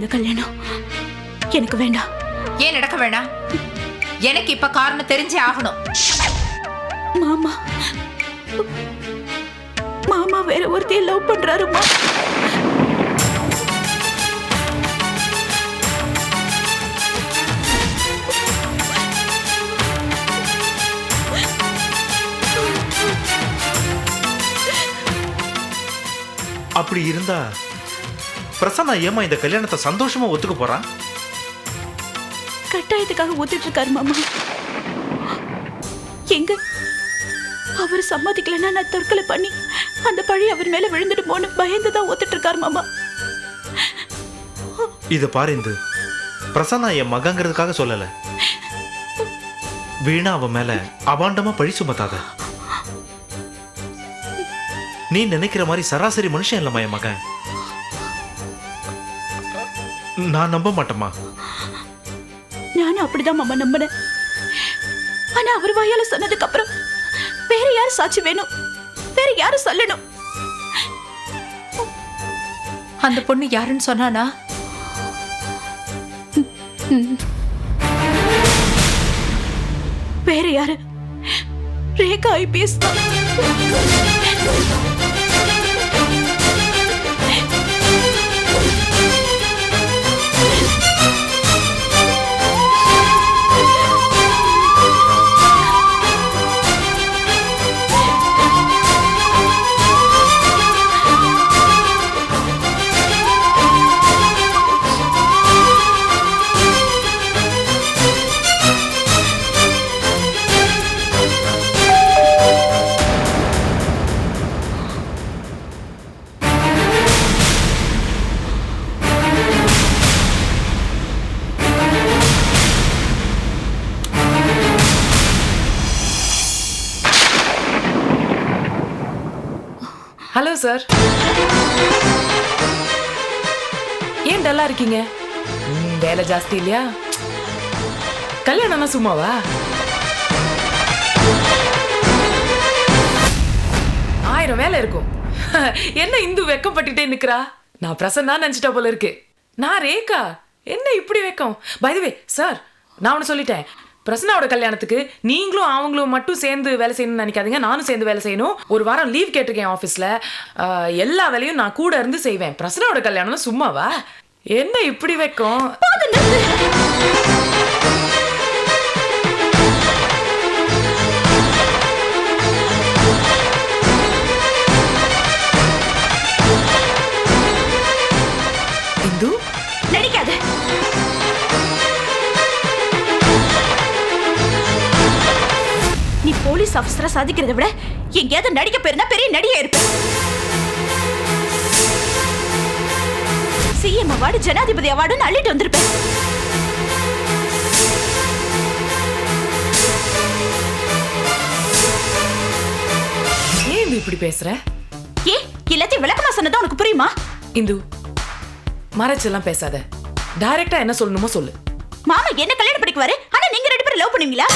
இந்த கல்யாணம் எனக்கு வேண்டாம். ஏன் நடக்க வேணாம்? எனக்கு இப்ப காரணம் தெரிஞ்சே ஆகணும். மாமா மாமா வேற ஒருத்தைய லவ் பண்றாருமா. அப்படி இருந்தா பிரசன்னா ஏமா இந்த கல்யாணத்தை சந்தோஷமா ஒத்துக்க போறான்? கட்டாயத்துக்காக ஒத்துட்டு இருக்காரு மாமா. எங்க அவர் சம்மதிக்கலன்னா நான் தற்கொலை பண்ணி அந்த பழி அவர் மேல விழுந்துடுமோன்னு பயந்துதான் ஒத்துட்டு இருக்காரு மாமா. இத பாரு, இந்த பிரசன்னா என் மகங்கிறதுக்காக சொல்லல. வீணா அவன் மேல அபாண்டமா பழி சுமத்தாத. நீ நினைக்கிற மாதிரி சராசரி மனுஷன் இல்லம்மா என் மகன். நான் நம்ப மாட்டேம்மா. நானும் அப்படிதான் மாமா நம்பினேன். ஆனா அவர் வாயால சொன்னதுக்கு அப்புறம் வேற யாரு சாட்சி வேணும்? வேற யாரு சொல்லணும்? அந்த பொண்ணு யாருன்னு சொன்னானா? வேற யாரு? ரேகா ஐபிஎஸ் தான். ஹலோ சார், ஏன் டல்லா இருக்கீங்க? வேலை ஜாஸ்தி இல்லையா? கல்யாணம்னா சும்மாவா? 1000 வேலை இருக்கும். என்ன இந்து வெக்கப்பட்டுட்டே நிக்கிறா? நான் பிரசன்னா நினைச்சிட்டா போல இருக்கு. நான் ரேகா. என்ன இப்படி வெக்கம்? பை தி வே சார், நான் ஒன்று சொல்லிட்டேன். பிரசன்னாவோட கல்யாணத்துக்கு நீங்களும் அவங்களும் மட்டும் சேர்ந்து வேலை செய்யணும்னு நினைக்காதீங்க. நானும் சேர்ந்து வேலை செய்யணும். ஒரு வாரம் லீவ் கேட்டிருக்கேன் ஆஃபீஸில். எல்லா வேலையும் நான் கூட இருந்து செய்வேன். பிரசன்னாவோட கல்யாணம் சும்மாவா? என்ன இப்படி வைக்கும்? இந்து நடிக்காத. நீ போலீஸ் ஆபீசரா சாதிக்கிறத விட எங்கேயாவது நடிக்க போயிருந்தா பெரிய நடிகை இருப்ப. சிஎம் அவார்டு, ஜனாதிபதி அவார்டுன்னு அள்ளிட்டு வந்திருப்பேன். ஏன் இப்படி பேசுற? ஏ எல்லாத்தையும் விளக்கமா சொன்னதா உனக்கு புரியுமா? இந்து, மறைச்செல்லாம் பேசாத. டைரக்டா என்ன சொல்லணுமோ சொல்லு. மாமா என்ன கல்யாணம் படிக்குவாரு, ஆனா நீங்க 2 பேரும் லவ் பண்ணுவீங்களா?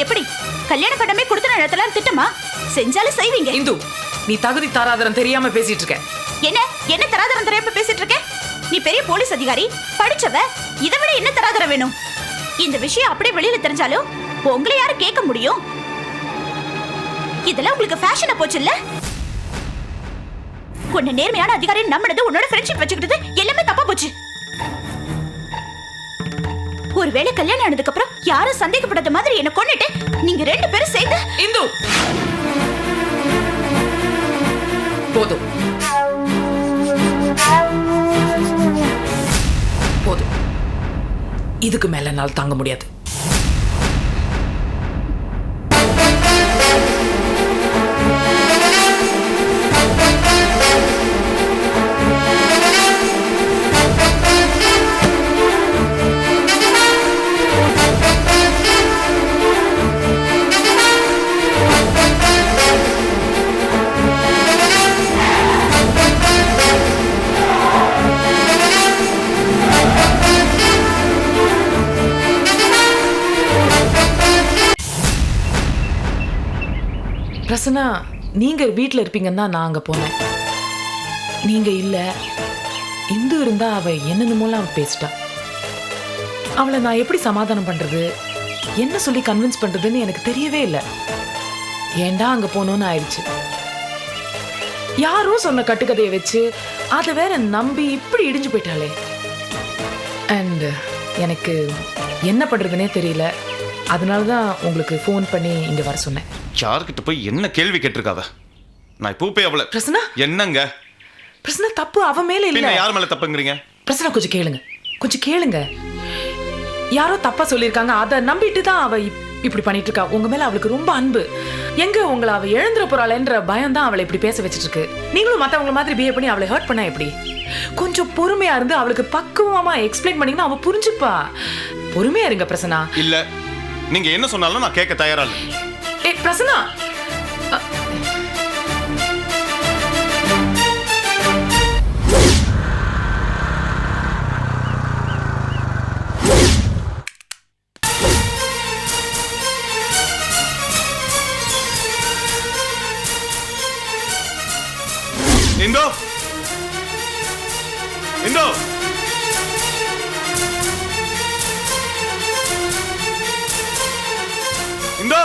எப்படி கல்யாண படமே கொடுத்த நேரத்துல திட்டமா செஞ்சாலும் செய்வீங்க? இந்து, நீ தகுதி தாராதரம் தெரியாம பேசிட்டு இருக்க. என்ன என்ன தராதரம் தெரியாம பேசிட்டு இருக்க? நீ பெரிய போலீஸ் அதிகாரி, படிச்சவ. இதை விட என்ன தராதரம் வேணும்? இந்த விஷயம் அப்படியே வெளியில தெரிஞ்சாலும் உங்களை யாரு கேட்க முடியும்? இதெல்லாம் உங்களுக்கு ஃபேஷனா போச்சு இல்ல? உன்னை நேர்மையான அதிகாரி நம்பினது, உன்னோட ஃப்ரெண்ட்ஷிப் வச்சுக்கிட்டது எல்லாமே தப்பா போச்சு. ஒருவேளை கல்யாணம் ஆனதுக்கு அப்புறம் யாரும் சந்தேகப்படாத மாதிரி என்ன கொன்னுட்டு நீங்க 2 பேரும் சேர்ந்து. இந்து, போதும் போதும். இதுக்கு மேல என்னால் தாங்க முடியாது. பிரசன்னா, நீங்க வீட்ல இருப்பீங்கன்னா நான் அங்க போனேன். நீங்க இல்ல. இந்து இருந்தா அவ என்னென்னமோலாம் அவ பேசிட்டா. அவளை நான் எப்படி சமாதானம் பண்றது, என்ன சொல்லி கன்வின்ஸ் பண்றதுன்னு எனக்கு தெரியவே இல்லை. ஏண்டா அங்க போனோன்னு ஆயிடுச்சு. யாரோ சொன்ன கட்டுக்கதையை வச்சு அதை வேற நம்பி இப்படி இடிஞ்சு போயிட்டாளே. அண்ட் எனக்கு என்ன பண்றதுனே தெரியல. அதனாலதான் உங்களுக்கு ஃபோன் பண்ணி இங்க வர சொன்னேன். யார்கிட்ட போய் என்ன கேள்வி கேட்டிருக்காவ? நான் இப்போ போய் அவளை பிரசன்னா, என்னங்க பிரசன்னா தப்பு அவ மேல இல்ல. பின்ன யார் மேல தப்புங்கிறீங்க? பிரசன்னா கொஞ்சம் கேளுங்க, கொஞ்சம் கேளுங்க. யாரோ தப்பா சொல்லியிருக்காங்க, அதை நம்பிட்டு தான் அவ இப்படி பண்ணிட்டு இருக்கா. உங்க மேல அவளுக்கு ரொம்ப அன்பு. எங்க உங்களை அவ எழுந்துற போறாளேன்ற பயம் தான் அவளை இப்படி பேச வச்சிட்டு இருக்கு. நீங்களும் மத்தவங்க மாதிரி பிஹேவ் பண்ணி அவளை ஹர்ட் பண்ணா எப்படி? கொஞ்சம் பொறுமையா இருந்து அவளுக்கு பக்குவமா எக்ஸ்பிளைன் பண்ணீங்கன்னா அவ புரிஞ்சுப்பா. பொறுமையா இருங்க பிரசன்னா. இல்ல, நீங்க என்ன சொன்னாலும் நான் கேட்க தயாரா இல்லை. ஏய் பிரசன்னா, இந்தோ இந்தோ இந்தோ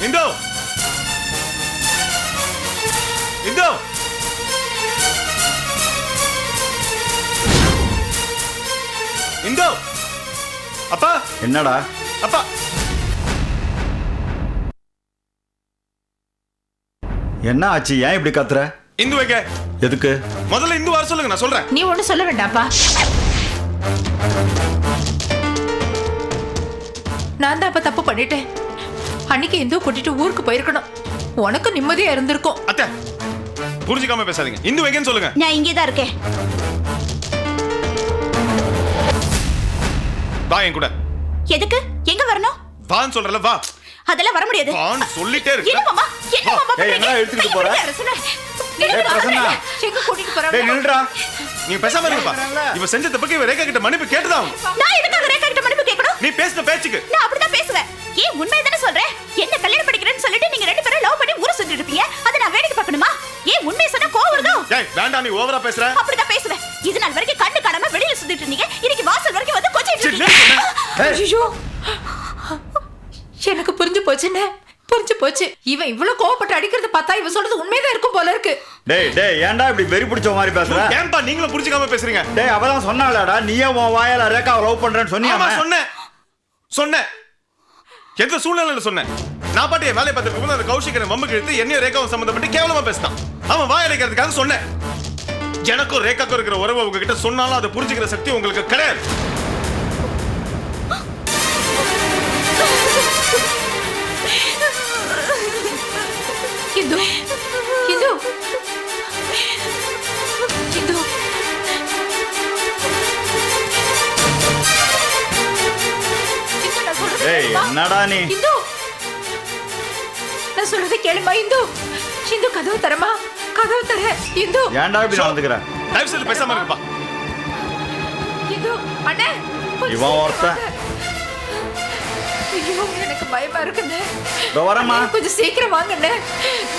இந்தோ இந்தோ இந்தோ அப்பா, என்னடா அப்பா, என்ன ஆச்சு? ஏன் இப்படி கத்துற? இந்து வைக்க எதுக்கு? முதல்ல இந்து வர சொல்லுங்க, நான் சொல்றேன். நீ ஒண்ணு சொல்ல வேண்டாம்ப்பா. நான் தான் அப்ப தப்பு பண்ணிட்டேன். அன்னைக்கு இந்து கூட்டிட்டு ஊருக்கு போயிருக்கணும். உனக்கு நிம்மதியா இருந்திருக்கும். அத்தை, புரிஞ்சுக்காம பேசாதீங்க. இந்து வைக்கன்னு சொல்லுங்க. நான் இங்கே தான் இருக்கேன். வா என் கூட. எதுக்கு? எங்க வரணும்? வான்னு சொல்றல, வா. அதெல்லாம் வர முடியாது. வான்னு சொல்லிட்டே என்ன இருக்கு. மாமா? என்ன மாமா ஏய், என்னடா எடுத்துக்கிட்டு போற? அரசனே, ஏய், பிரசன்னா. எங்க கூட்டிட்டு போற? டேய் நில்றா. நீங்க பேசாம இருங்கப்பா. இவ செஞ்ச தப்புக்கு இவ ரேகா கிட்ட மன்னிப்பு கேட்டுதான் ஆகணும். நான் எதுக்காக ரேகா கிட்ட மன்னிப்பு கேட்கணும்? நீ பேசின பேச்சுக்கு நான் அப்படிதான் பேசுவேன். ஏன் உண்மையை தானே சொல்றேன். என்ன கல்யாணம் பண்ணிக்கிறேன்னு சொல்லிட்டு நீங்க ரெண்டு பேரும் லவ் பண்ணி ஊரு சுத்திட்டு இருப்பீங்க. அதை நான் வேடிக்கை பார்க்கணுமா? ஏன் உண்மையை சொன்னா கோவம் வருதோ? ஏய் வேண்டாம், நீ ஓவரா பேசுற. அப்படிதான் பேசுவேன். இது நாள் வரைக்கும் கண்ணு காணாம வெளியில சுத்திட்டு இருந்தீங்க. இன்னைக்கு வாசல் வரைக்கும் வந்து கொஞ்சிட்டு சரி, இருக்கீங்க. நிறுத்து. ஐயோ, எனக்கு புரிஞ்சு போச்சுன்னு புரிஞ்சு போச்சு. இவன் இவ்வளவு கோவப்பட்டு அடிக்கிறது பார்த்தா இவன் சொல்றது உண்மைதான் இருக்கும் போல இருக்கு. டேய் டேய், ஏன்டா இப்படி வெறி பிடிச்ச மாதிரி பேசுற? ஏன்பா நீங்களும் புரிஞ்சுக்காம பேசுறீங்க? டேய், அவதான் சொன்னாளடா, நீயே உன் வாயால ரேகாவை லவ் பண்றேன்னு ஆமா சொன்னியாமா? சொன்னேன். எந்த சூழ்நிலையில சொன்னேன்? நான் பாட்டு என் வேலையை பார்த்துட்டு அந்த கௌஷிகரை மம்முக்கு எடுத்து என்னையும் ரேகாவும் சம்பந்தப்பட்டு கேவலமா பேசினான். அவன் வாய் அடைக்கிறதுக்காக சொன்னேன். எனக்கும் ரேகாக்கும் இருக்கிற உறவை உங்ககிட்ட சொன்னாலும் அதை புரிஞ்சுக்கிற சக்தி உங்களுக்கு கிடையாது. இந்து, இந்து, இந்து. இந்து, நான் சொல்றது டேய், கேளுமா? என்னடா நீ? இந்து, நான் சொல்றது கேளுமா? இந்து, இந்து கதவு தரமா? கதவு தர. இந்து, ஏன்டா இப்படி நடந்துக்கிற? தயவு செய்து பேசாம இருப்பா. இந்து, அண்ணே, கொஞ்சம் இவன் ஒருத்தன். சீக்கிரம் வாங்க. ஐயோ, எனக்கு பயமா இருக்குண்ணே. இதோ வரேம்மா. அண்ணே, கொஞ்சம் சீக்கிரம் வாங்கண்ணே.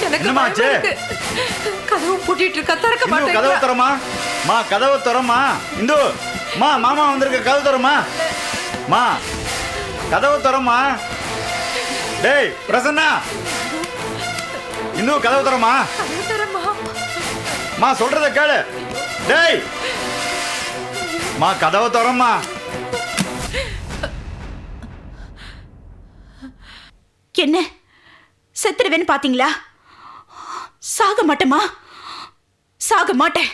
எனக்கு என்னம்மா பயமா ஆச்சு? இருக்கு. கதவு பூட்டிட்டு இருக்கா, திறக்க இந்து, கதவு மாட்டேங்கிறா. தரமா? மா, கதவு தரமா? இந்து, மா, மாமா வந்திருக்க, கதவு தரமா? மா, கதவு தரமா? டேய் பிரசன்னா, இந்து, கதவு தரமா? கதவு தரமா? மா, சொல்றத கேளு. டேய் மா, கதவு தரமா? என்ன செத்துருவேன்னு பாத்தீங்களா? சாக மாட்டேமா? சாக மாட்டேன்.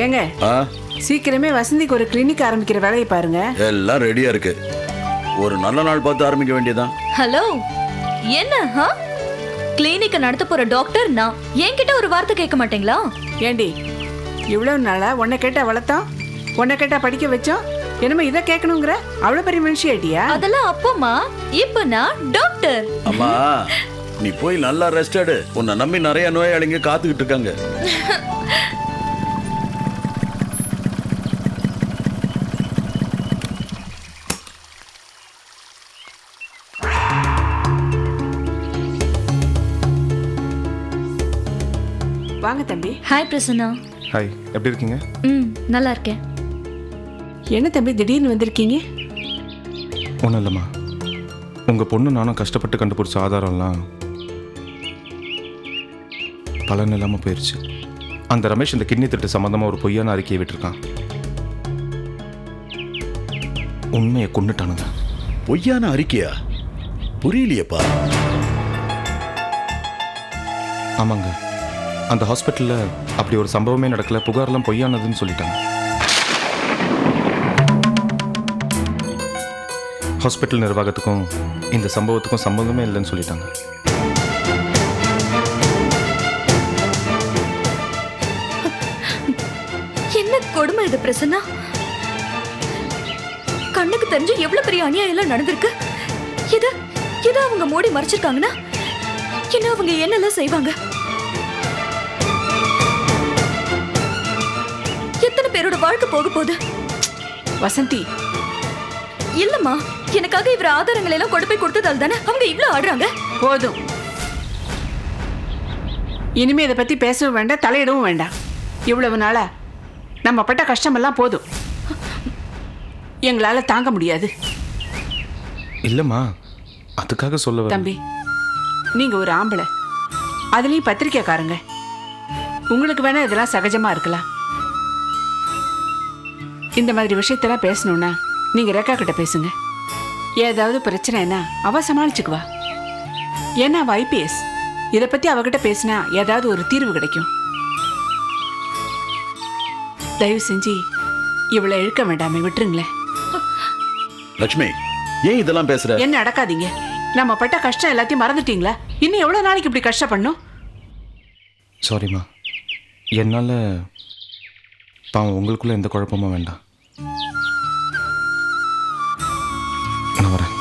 ஏங்க ஆ சீக்கிரமே வசந்திக்கு ஒரு கிளினிக் ஆரம்பிக்கிற வேலையை பாருங்க. எல்லாம் ரெடியா இருக்கு. ஒரு நல்ல நாள் பார்த்து ஆரம்பிக்க வேண்டியதான். ஹலோ, என்ன கிளினிக்க நடத்த போற டாக்டர் நான் என்கிட்ட ஒரு வார்த்தை கேட்க மாட்டீங்களா? ஏண்டி இவ்வளவு நாளா உன்னை கேட்டா வளர்த்தோம், உன்னை கேட்டா படிக்க வச்சோம், என்னமோ இதை கேட்கணுங்கிற அவ்வளவு பெரிய மனுஷி ஆயிட்டியா? அதெல்லாம் அப்பமா, இப்ப நான் டாக்டர். அம்மா நீ போய் நல்லா ரெஸ்ட் எடு. உன்னை நம்பி நிறைய நோயாளிங்க காத்துக்கிட்டு இருக்காங்க. வாங்க தம்பி. ஹாய் பிரசன்னா. ஹாய், எப்படி இருக்கீங்க? நல்லா இருக்கேன். என்ன தம்பி திடீர்னு வந்திருக்கீங்க? ஒன்றும் இல்லைம்மா, உங்கள் பொண்ணு நானும் கஷ்டப்பட்டு கண்டுபிடிச்ச ஆதாரம்லாம் பலன் இல்லாமல் போயிடுச்சு. அந்த ரமேஷ் இந்த கிட்னி திட்டு சம்மந்தமாக ஒரு பொய்யான அறிக்கையை விட்டுருக்கான். உண்மையை கொண்டுட்டானுங்க. பொய்யான அறிக்கையா? புரியலையப்பா. ஆமாங்க, அந்த ஹாஸ்பிட்டலில் அப்படி ஒரு சம்பவமே நடக்கல, புகார்லாம் பொய்யானதுன்னு சொல்லிட்டாங்க. ஹாஸ்பிட்டல் நிர்வாகத்துக்கும் இந்த சம்பவத்துக்கும் சம்பந்தமே இல்லைன்னு சொல்லிட்டாங்க. என்ன கொடுமை இது பிரசன்னா? கண்ணுக்கு தெரிஞ்சு எவ்வளவு பெரிய அநியாயம் எல்லாம் நடந்திருக்கு. இத அவங்க மூடி மறைச்சிருக்காங்கன்னா என்ன அவங்க என்னெல்லாம் செய்வாங்க? எத்தனை பேரோட வாழ்க்கை போக போகுது? வசந்தி இல்லம்மா, எனக்காக இவர் ஆதாரங்கள் எல்லாம் கொண்டு போய் கொடுத்ததால் தானே அவங்க இவ்வளவு ஆடுறாங்க. போதும், இனிமே இதை பத்தி பேசவும் வேண்டாம், தலையிடவும் வேண்டாம். இவ்வளவு நாளா நம்ம பட்ட கஷ்டமெல்லாம் போதும், எங்களால தாங்க முடியாது. இல்லைம்மா, அதுக்காக சொல்ல வரேன். தம்பி, நீங்க ஒரு ஆம்பளை, அதுலயும் பத்திரிக்கைக்காரங்க, உங்களுக்கு வேணா இதெல்லாம் சகஜமா இருக்கலாம். இந்த மாதிரி விஷயத்தெல்லாம் பேசணும்னா நீங்க ரேகா கிட்ட பேசுங்க. ஏதாவது பிரச்சனைனா அவ சமாளிச்சுக்குவா. ஏன்னா அவ IPS. இதை பத்தி அவகிட்ட பேசினா ஏதாவது ஒரு தீர்வு கிடைக்கும். தயவு செஞ்சு இவளை இழுக்க வேண்டாமே, விட்டுருங்களேன். லட்சுமி, ஏன் இதெல்லாம் பேசுற? என்ன அடக்காதீங்க. நம்ம பட்ட கஷ்டம் எல்லாத்தையும் மறந்துட்டீங்களா? இன்னும் எவ்வளவு நாளைக்கு இப்படி கஷ்டப்படணும்? சாரிம்மா, என்னால் பாவம் உங்களுக்குள்ள எந்த குழப்பமும் வேண்டாம். நான் வரேன்.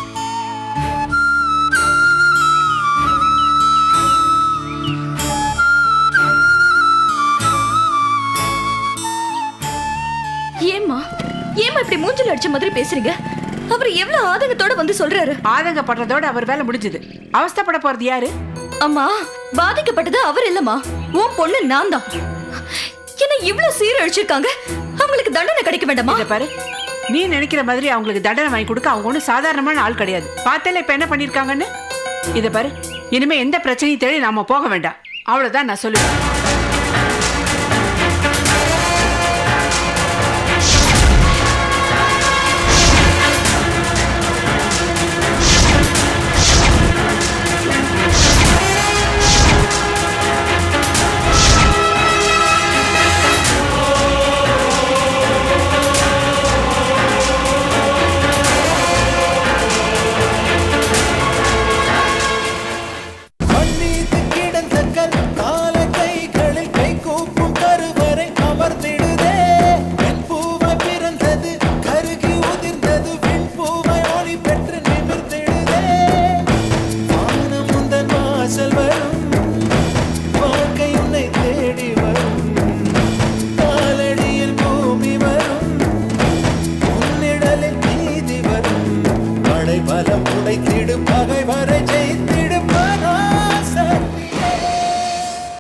ஏம்மா இப்படி மூஞ்சில அடிச்ச மாதிரி பேசுறீங்க? அவர் எவ்வளவு ஆதங்கத்தோட வந்து சொல்றாரு. ஆதங்கப்படுறதோட அவர் வேலை முடிஞ்சது. அவஸ்தைப்பட போறது யாரு? அம்மா, பாதிக்கப்பட்டது அவர் இல்லம்மா, உன் பொண்ணு நான் தான். என்ன இவ்வளவு சீரழிச்சிருக்காங்க, அவங்களுக்கு தண்டனை கிடைக்க வேண்டாமா? இத பாரு, நீ நினைக்கிற மாதிரி அவங்களுக்கு தண்டனை வாங்கி கொடுக்க அவங்க ஒன்றும் சாதாரணமான ஆள் கிடையாது. பார்த்தேல இப்ப என்ன பண்ணிருக்காங்கன்னு. இத பாரு, இனிமே எந்த பிரச்சனையும் தேடி நாம போக வேண்டாம். அவ்வளவுதான் நான் சொல்லுவேன். பலம் உடைத்து